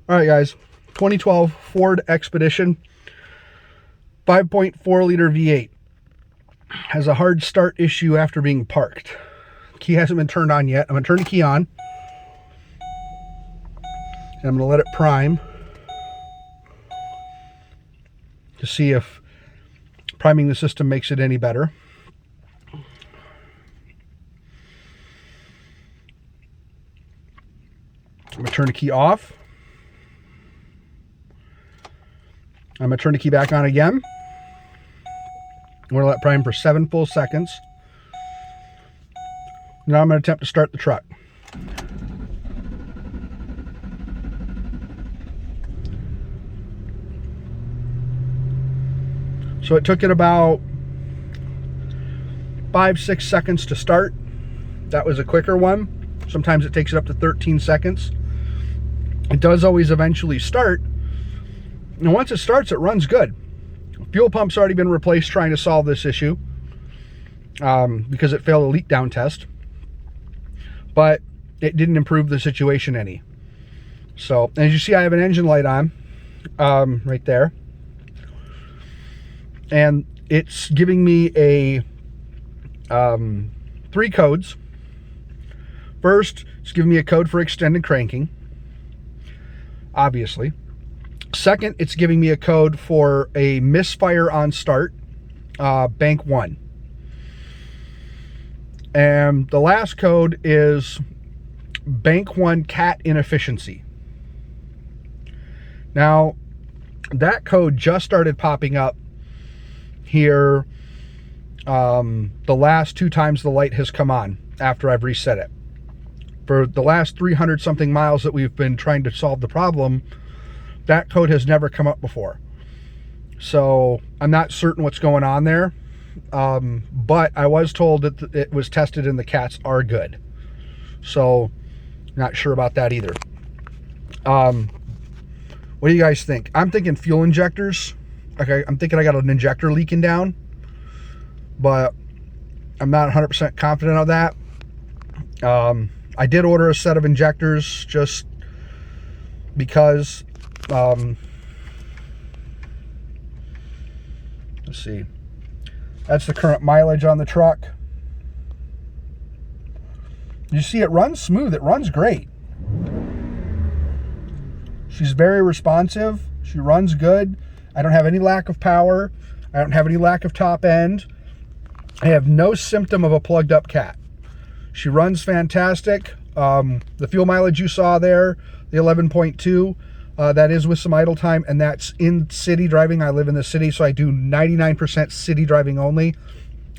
All right, guys, 2012 Ford Expedition, 5.4 liter V8. Has a hard start issue after being parked. Key hasn't been turned on yet. I'm gonna turn the key on. And I'm gonna let it prime to see if priming the system makes it any better. I'm gonna turn the key off. I'm going to turn the key back on again. I'm going to let it prime for 7 full seconds. Now I'm going to attempt to start the truck. So it took it about 5-6 seconds to start. That was a quicker one. Sometimes it takes it up to 13 seconds. It does always eventually start. And once it starts, it runs good. Fuel pump's already been replaced trying to solve this issue because it failed a leak down test. But it didn't improve the situation any. So, as you see, I have an engine light on right there. And it's giving me a 3 codes. First, it's giving me a code for extended cranking, obviously. Second, it's giving me a code for a misfire on start, bank 1. And the last code is bank 1 cat inefficiency. Now, that code just started popping up here the last 2 times the light has come on after I've reset it. For the last 300 something miles that we've been trying to solve the problem, that code has never come up before. So I'm not certain what's going on there. But I was told that it was tested and the cats are good. So not sure about that either. What do you guys think? I'm thinking fuel injectors. Okay, I'm thinking I got an injector leaking down, but I'm not 100% confident of that. I did order a set of injectors just because let's see. That's the current mileage on the truck. You see it runs smooth. It runs great. She's very responsive. She runs good. I don't have any lack of power. I don't have any lack of top end. I have no symptom of a plugged up cat. She runs fantastic. The fuel mileage you saw there, the 11.2, that is with some idle time, and that's in city driving. I live in the city, so I do 99% city driving only.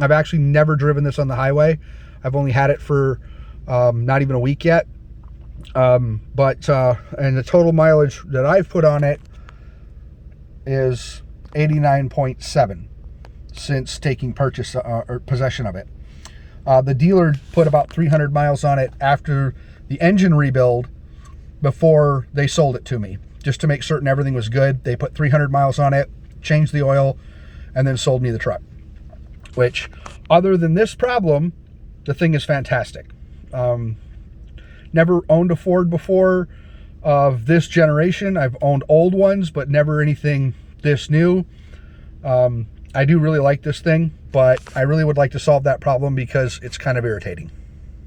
I've actually never driven this on the highway. I've only had it for not even a week yet. And the total mileage that I've put on it is 89.7 since taking purchase or possession of it. The dealer put about 300 miles on it after the engine rebuild before they sold it to me, just to make certain everything was good. They put 300 miles on it, changed the oil, and then sold me the truck. Which, other than this problem, the thing is fantastic. Never owned a Ford before of this generation. I've owned old ones, but never anything this new. I do really like this thing, but I really would like to solve that problem because it's kind of irritating.